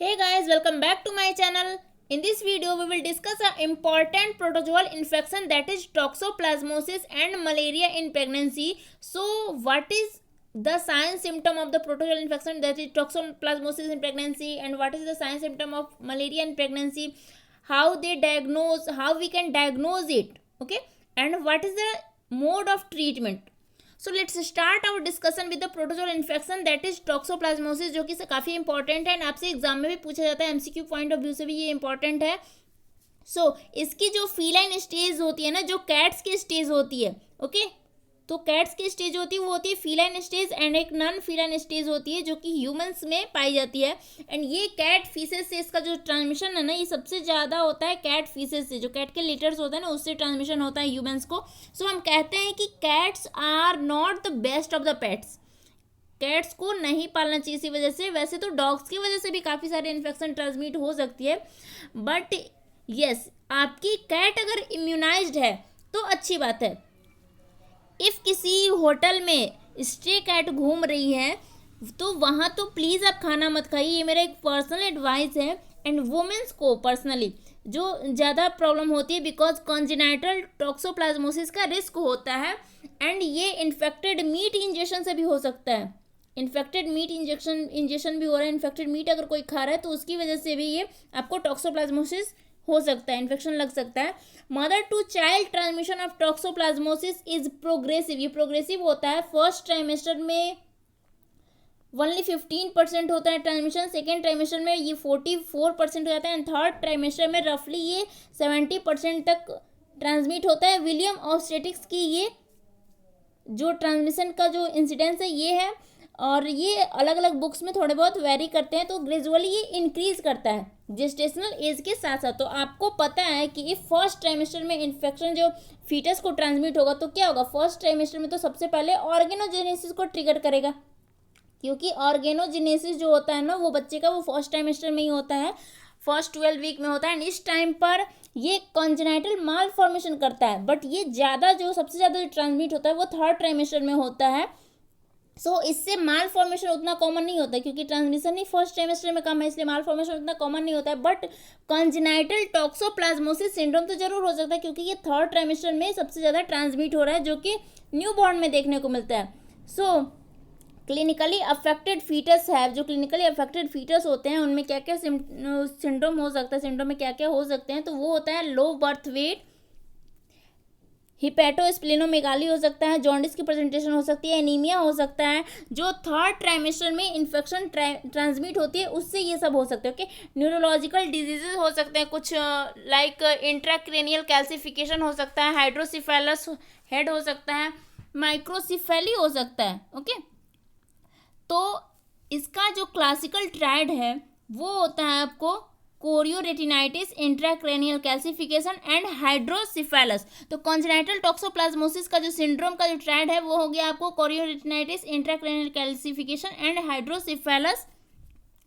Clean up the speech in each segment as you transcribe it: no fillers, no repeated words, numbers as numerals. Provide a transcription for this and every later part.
Hey guys, welcome back to my channel. In this video, we will discuss an important protozoal infection that is toxoplasmosis and malaria in pregnancy. So, what is the sign symptom of the protozoal infection that is toxoplasmosis in pregnancy, and what is the sign symptom of malaria in pregnancy? How they diagnose, how we can diagnose it, okay? And what is the mode of treatment? So let's start our discussion with the protozoal infection that is toxoplasmosis, जो कि काफ़ी important है and आपसे exam में भी पूछा जाता है, एमसीक्यू पॉइंट ऑफ व्यू से भी ये इंपॉर्टेंट है. इसकी जो फीलाइन स्टेज होती है ना, जो कैट्स की स्टेज होती है, ओके तो कैट्स की स्टेज होती है वो होती है फीलाइन स्टेज, एंड एक नॉन फीलाइन स्टेज होती है जो कि ह्यूमंस में पाई जाती है. एंड ये कैट फीसेस से इसका जो ट्रांसमिशन है ना, ये सबसे ज़्यादा होता है कैट फीसेस से, जो कैट के लीटर्स होता है ना, उससे ट्रांसमिशन होता है ह्यूमंस को. हम कहते हैं कि cats are not the best of the pets. Cats को नहीं पालना चाहिए इसी वजह से. वैसे तो डॉग्स की वजह से भी काफ़ी सारे इन्फेक्शन ट्रांसमिट हो सकती है, बट यस आपकी कैट अगर इम्यूनाइज्ड है तो अच्छी बात है. इफ़ किसी होटल में स्टे कैट घूम रही है तो वहाँ तो प्लीज़ आप खाना मत खाइए, ये मेरा एक पर्सनल एडवाइस है. एंड वुमेंस को पर्सनली जो ज़्यादा प्रॉब्लम होती है बिकॉज कॉन्जेनाइटल टॉक्सोप्लाज्मोसिस का रिस्क होता है, एंड ये इन्फेक्टेड मीट इंजेक्शन से भी हो सकता है. इन्फेक्टेड मीट इंजेक्शन भी हो रहा है. इन्फेक्टेड मीट अगर कोई खा रहा है तो उसकी वजह से भी ये आपको टॉक्सोप्लाज्मोसिस हो सकता है, इन्फेक्शन लग सकता है. Mother to child transmission of toxoplasmosis is progressive. ये प्रोग्रेसिव होता है. फर्स्ट ट्राइमेस्टर में ओनली 15% होता है ट्रांसमिशन, सेकेंड ट्राइमेस्टर में ये 44% हो जाता है, एंड थर्ड ट्राइमेस्टर में रफली ये 70% तक ट्रांसमिट होता है. विलियम ऑब्स्टेटिक्स की ये जो ट्रांसमिशन का जो इंसिडेंस है ये है, और ये अलग अलग बुक्स में थोड़े बहुत वेरी करते हैं. तो ग्रेजुअली ये इंक्रीज करता है जेस्टेशनल एज के साथ साथ. तो आपको पता है कि इफ फर्स्ट ट्राइमेस्टर में इन्फेक्शन जो फीटस को ट्रांसमिट होगा तो क्या होगा, फर्स्ट ट्राइमेस्टर में तो सबसे पहले ऑर्गेनोजेनेसिस को ट्रिगर करेगा, क्योंकि ऑर्गेनोजेनेसिस जो होता है ना वो बच्चे का वो फर्स्ट ट्राइमेस्टर में ही होता है, फर्स्ट 12 वीक में होता है. एंड इस टाइम पर ये कॉन्जेनाइटल माल फॉर्मेशन करता है, बट ये ज़्यादा जो सबसे ज़्यादा जो ट्रांसमिट होता है वो थर्ड ट्राइमेस्टर में होता है. इससे माल फॉर्मेशन उतना कॉमन नहीं होता है, क्योंकि ट्रांसमिशन ही फर्स्ट ट्राइमेस्टर में कम है, इसलिए माल फॉर्मेशन उतना कॉमन नहीं होता है. बट कॉन्जेनाइटल टॉक्सोप्लाज्मोसिस सिंड्रोम तो जरूर हो सकता है, क्योंकि ये थर्ड ट्राइमेस्टर में सबसे ज़्यादा ट्रांसमिट हो रहा है, जो कि न्यू बॉर्न में देखने को मिलता है. क्लिनिकली अफेक्टेड फीटस है, जो क्लिनिकली अफेक्टेड फीटस होते हैं उनमें क्या क्या सिंड्रोम हो सकता है, सिंड्रोम में क्या क्या हो सकते हैं, तो वो होता है लो बर्थ वेट, हिपैटोस्प्लेनोमेगाली हो सकता है, जॉन्डिस की प्रेजेंटेशन हो सकती है, एनीमिया हो सकता है. जो थर्ड ट्राइमेस्टर में इन्फेक्शन ट्रांसमिट होती है उससे ये सब हो सकते हैं. ओके, न्यूरोलॉजिकल डिजीजेज हो सकते हैं कुछ, लाइक इंट्राक्रेनियल कैल्सिफिकेशन हो सकता है, हाइड्रोसिफेलस हेड हो सकता है, माइक्रोसिफेली हो सकता है. ओके तो इसका जो क्लासिकल ट्रायड है वो होता है आपको chorioretinitis, intracranial calcification and hydrocephalus. तो कॉन्जेनाइटल टॉक्सोप्लाज्मोसिस का जो सिंड्रोम का जो ट्रायड है वो हो गया आपको chorioretinitis, intracranial calcification and hydrocephalus.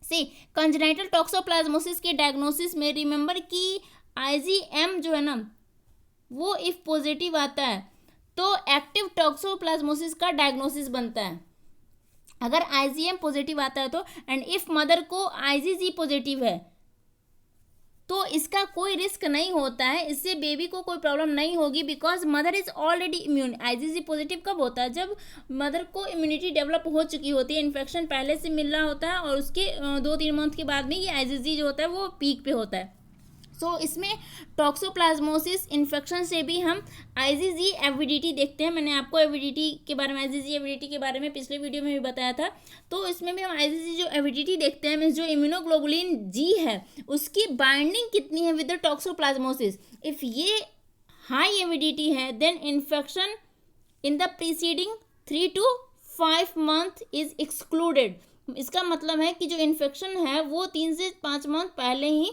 See congenital toxoplasmosis के डायग्नोसिस में रिमेंबर कि IgM जो है ना वो इफ पॉजिटिव आता है तो एक्टिव टॉक्सोप्लाज्मोसिस का डायग्नोसिस बनता है, अगर IgM पॉजिटिव आता है तो. एंड इफ मदर को IgG पॉजिटिव है तो इसका कोई रिस्क नहीं होता है, इससे बेबी को कोई प्रॉब्लम नहीं होगी, because mother is already immune. IgG positive कब होता है, जब मदर को इम्यूनिटी डेवलप हो चुकी होती है, इन्फेक्शन पहले से मिल रहा होता है, और उसके 2-3 मंथ के बाद में ये IgG जो होता है वो पीक पे होता है. इसमें टॉक्सोप्लाज्मोसिस इन्फेक्शन से भी हम IgG एविडिटी देखते हैं. मैंने आपको एविडिटी के बारे में, IgG एविडिटी के बारे में पिछले वीडियो में भी बताया था. तो इसमें भी हम IgG जो एविडिटी देखते हैं, मीन्स जो इम्यूनोग्लोबुलिन G है उसकी बाइंडिंग कितनी है विद द टॉक्सोप्लाज्मोसिस. इफ़ ये हाई एविडिटी है then infection in the preceding 3 to 5 month is excluded. इसका मतलब है कि जो इन्फेक्शन है वो 3 से 5 मंथ पहले ही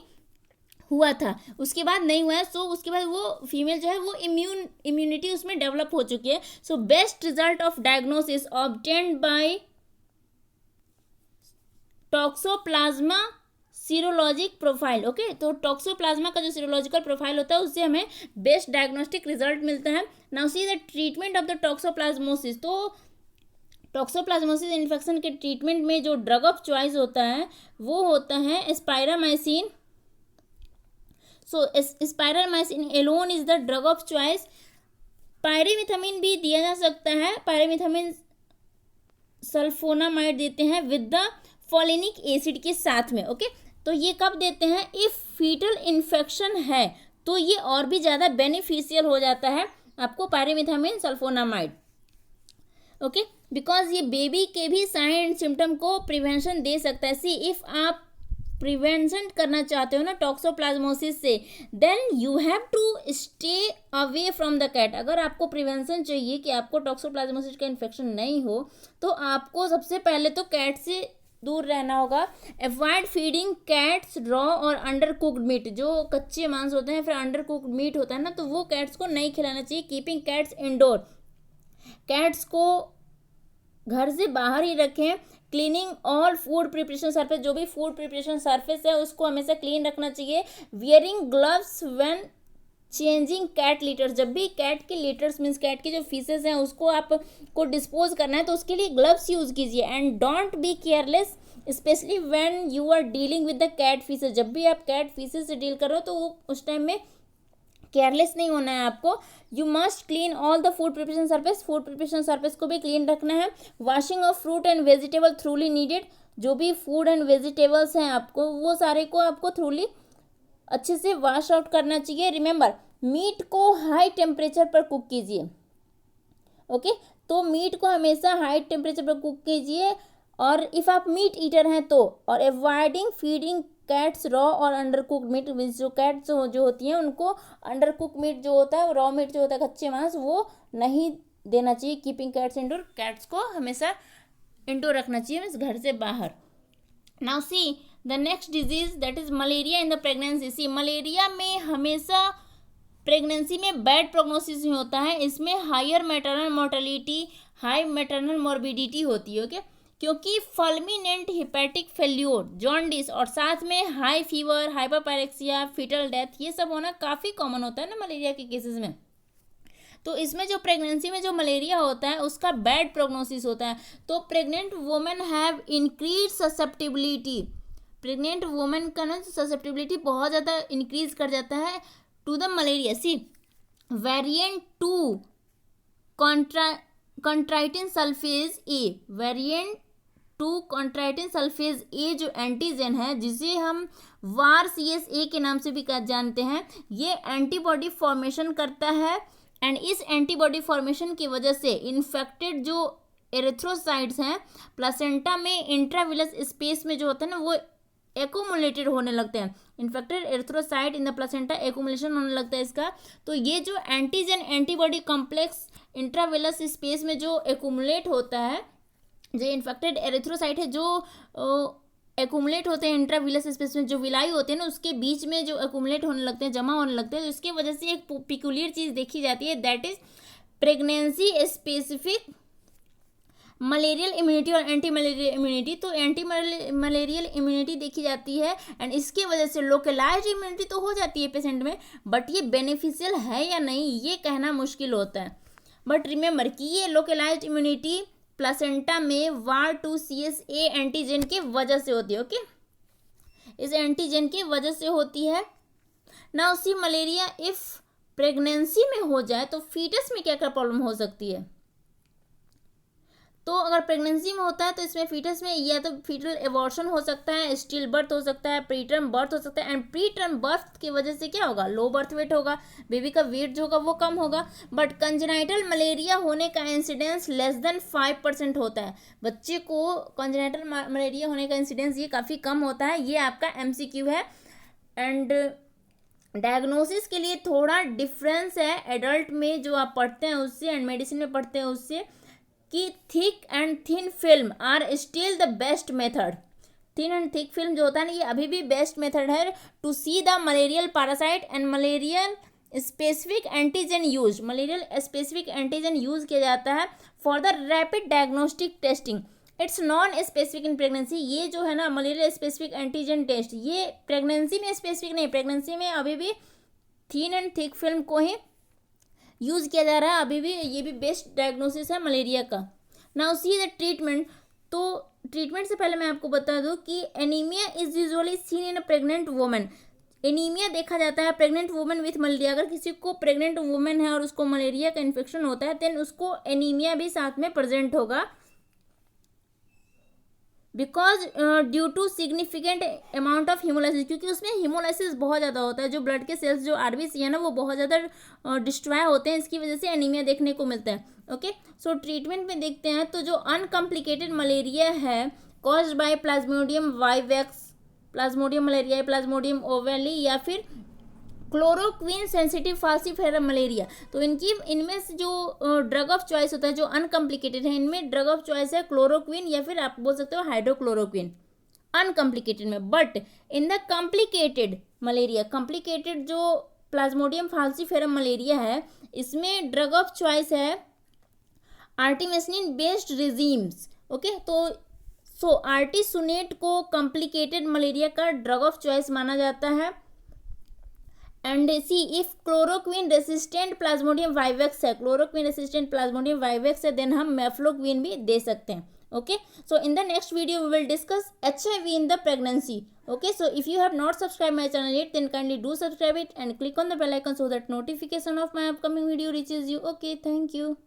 हुआ था, उसके बाद नहीं हुआ है. उसके बाद वो फीमेल जो है वो इम्यूनिटी उसमें डेवलप हो चुकी है. Best result of diagnosis obtained by toxoplasma सीरोलॉजिक profile. Okay तो टॉक्सोप्लाज्मा का जो सीरोलॉजिकल प्रोफाइल होता है उससे हमें बेस्ट डायग्नोस्टिक रिजल्ट मिलता है. Now see the treatment of the toxoplasmosis. तो टॉक्सोप्लाज्मोसिस इन्फेक्शन के ट्रीटमेंट में जो ड्रग ऑफ चॉइस होता है वो होता है spiramycin. So spiramycin alone is the drug of choice. Pyrimethamine भी दिया जा सकता है. पायरिमिथामिन सल्फोनामाइड देते हैं विद द फोलिनिक एसिड के साथ में. ओके, तो ये कब देते हैं? इफ़ फीटल इन्फेक्शन है तो ये और भी ज़्यादा बेनिफिशियल हो जाता है आपको पायरिमिथामिन सल्फोनामाइड. ओके, बिकॉज ये बेबी के भी साइन एंड सिम्टम को प्रिवेंशन दे सकता है. सी, इफ़ आप प्रिवेंशन करना चाहते हो ना टॉक्सोप्लाज्मोसिस से, then you have to stay away from the cat. अगर आपको प्रिवेंशन चाहिए कि आपको टॉक्सोप्लाज्मोसिस का इन्फेक्शन नहीं हो तो आपको सबसे पहले तो कैट से दूर रहना होगा. अवॉइड फीडिंग कैट्स रॉ और अंडर कुक्ड मीट. जो कच्चे मांस होते हैं फिर अंडर कुक्ड मीट होता है ना, तो वो कैट्स को नहीं खिलाना चाहिए. Keeping cats indoor. कैट्स को घर से बाहर ही रखें. Cleaning all food preparation surface. जो भी फूड प्रिपरेशन सरफेस है उसको हमेशा क्लीन रखना चाहिए. Wearing gloves when changing cat litters. जब भी कैट के लीटर्स मीन्स कैट की जो फीसेस हैं उसको आपको डिस्पोज करना है तो उसके लिए ग्लव्स यूज़ कीजिए. And don't be careless specially when you are dealing with the cat faeces. जब भी आप कैट फीसेस से डील कर रहे हो तो उस टाइम में केयरलेस नहीं होना है आपको. You must clean all the food preparation surface. Food preparation surface को भी क्लीन रखना है. Washing of fruit and vegetable थ्रूली needed. जो भी फूड एंड वेजिटेबल्स हैं आपको वो सारे को आपको थ्रूली अच्छे से वॉश आउट करना चाहिए. रिमेंबर, मीट को हाई टेम्परेचर पर कुक कीजिए. ओके, तो मीट को हमेशा हाई टेम्परेचर पर कुक कीजिए. और इफ़ आप मीट ईटर हैं तो, और अवॉइडिंग फीडिंग कैट्स रॉ और अंडर कुक्ड मीट. मीन्स जो कैट्स जो होती हैं उनको अंडर कुक मीट जो होता है, रॉ मीट जो होता है, कच्चे मांस, वो नहीं देना चाहिए. Keeping cats indoor. कैट्स को हमेशा इंडोर रखना चाहिए, मीन्स घर से बाहर. Now see the next disease that is malaria in the pregnancy. See, malaria में हमेशा प्रेगनेंसी में बैड प्रोग्नोसिस ही होता है. इसमें higher maternal mortality, high maternal morbidity होती है. ओके, क्योंकि फल्मिनेंट हिपैटिक फेल्यूर, जॉन्डिस और साथ में high fever, hyperpyrexia, foetal death, ये सब होना काफ़ी कॉमन होता है ना मलेरिया के केसेस में. तो इसमें जो प्रेगनेंसी में जो मलेरिया होता है उसका बैड प्रोग्नोसिस होता है. तो pregnant women have increase susceptibility. Pregnant women का ना ससेप्टिबिलिटी बहुत ज़्यादा इंक्रीज कर जाता है to the malaria. See, variant 2 chondroitin sulphate A. Variant 2 chondroitin sulphate A जो एंटीजन है, जिसे हम वार-CS-A के नाम से भी जानते हैं, ये एंटीबॉडी फॉर्मेशन करता है. एंड इस एंटीबॉडी फॉर्मेशन की वजह से इन्फेक्टेड जो एरिथ्रोसाइट्स हैं प्लासेंटा में इंट्राविलस स्पेस में जो होता है ना वो एक्यूमुलेटेड होने लगते हैं. Infected erythrocyte in the placenta accumulation होने लगता है इसका. तो ये जो एंटीजन एंटीबॉडी कॉम्प्लेक्स इंट्राविलस स्पेस में जो एक्यूमुलेट होता है, जो इन्फेक्टेड एरिथ्रोसाइट है जो एक्यूमुलेट होते हैं इंट्राविलस स्पेस में, जो विलाई होते हैं ना उसके बीच में जो एक्यूमुलेट होने लगते हैं, जमा होने लगते हैं, तो इसकी वजह से एक पिक्यूलियर चीज़ देखी जाती है, that is pregnancy specific malarial immunity और एंटी मलेरियल इम्यूनिटी. तो एंटी मलेरियल इम्यूनिटी देखी जाती है एंड इसके वजह से लोकलाइज्ड इम्यूनिटी तो हो जाती है पेशेंट में, बट ये बेनिफिशियल है या नहीं ये कहना मुश्किल होता है. बट रिमेंबर कि ये लोकलाइज्ड इम्यूनिटी प्लासेंटा में वार-2-CS-A एंटीजन की वजह से होती है. ओके, इस एंटीजन की वजह से होती है. ना उसी मलेरिया इफ प्रेगनेंसी में हो जाए तो फीटस में क्या क्या प्रॉब्लम हो सकती है. तो अगर प्रेगनेंसी में होता है तो इसमें फीटस में या तो फीटल एबॉर्शन हो सकता है, स्टिल बर्थ हो सकता है, प्री टर्म बर्थ हो सकता है. एंड प्री टर्म बर्थ की वजह से क्या होगा, लो बर्थ वेट होगा, बेबी का वेट जो होगा वो कम होगा. बट कंजेनाइटल मलेरिया होने का इंसिडेंस लेस देन 5% होता है. बच्चे को कंजेनाइटल मलेरिया होने का इंसिडेंस ये काफ़ी कम होता है. ये आपका MCQ है. एंड डायग्नोसिस के लिए थोड़ा डिफरेंस है एडल्ट में जो आप पढ़ते हैं उससे एंड मेडिसिन में पढ़ते हैं उससे, कि thick and thin film are still the best method. Thin and thick film जो होता है ना ये अभी भी बेस्ट मेथड है to see the malarial parasite and malarial specific antigen use. Malarial specific antigen use किया जाता है for the rapid diagnostic testing. It's non specific in pregnancy. ये जो है ना मलेरियल स्पेसिफिक एंटीजन टेस्ट ये प्रेगनेंसी में स्पेसिफिक नहीं. प्रेगनेंसी में अभी भी थिन एंड थिक फिल्म को ही यूज़ किया जा रहा है. अभी भी ये भी बेस्ट डायग्नोसिस है मलेरिया का. Now see the treatment. तो ट्रीटमेंट से पहले मैं आपको बता दूं कि anaemia is usually seen in a pregnant woman. Anaemia देखा जाता है प्रेग्नेंट वुमन विथ मलेरिया। अगर किसी को प्रेग्नेंट वुमन है और उसको मलेरिया का इन्फेक्शन होता है देन उसको एनीमिया भी साथ में प्रेजेंट होगा, because due to significant amount of haemolysis, क्योंकि उसमें हीमोलाइसिस बहुत ज़्यादा होता है। जो ब्लड के सेल्स जो आरबीसी है ना वो बहुत ज़्यादा डिस्ट्रॉय होते हैं, इसकी वजह से एनीमिया देखने को मिलता है। ओके, सो ट्रीटमेंट में देखते हैं। तो जो अनकम्प्लिकेटेड मलेरिया है caused by Plasmodium vivax, Plasmodium malaria, Plasmodium ओवेली या फिर क्लोरोक्विन सेंसिटिव फाल्सिफेरम मलेरिया, तो इनमें से जो ड्रग ऑफ चॉइस होता है जो अनकम्प्लिकेटेड है, इनमें ड्रग ऑफ चॉइस है क्लोरोक्विन या फिर आप बोल सकते हो हाइड्रोक्लोरोक्विन अनकम्प्लिकेटेड में। But in the complicated malaria, complicated जो प्लाज्मोडियम फाल्सिफेरम मलेरिया है इसमें ड्रग ऑफ चॉइस है आर्टिमिसिनिन बेस्ड रिजीम्स। ओके, तो आर्टिसुनेट को कॉम्प्लिकेटेड मलेरिया का ड्रग ऑफ चॉइस माना जाता है। And see if chloroquine resistant Plasmodium vivax है, क्लोरोक्विन रेसिस्टेंट प्लाज्मोडियम वाइवेक्स है, देन हम मेफ्लोक्विन भी दे सकते हैं। Okay, so in the next video we will discuss HIV in the pregnancy. Okay, so if you have not subscribed my channel yet then kindly do subscribe it and click on the bell icon so that notification of my upcoming video reaches you. Okay, thank you.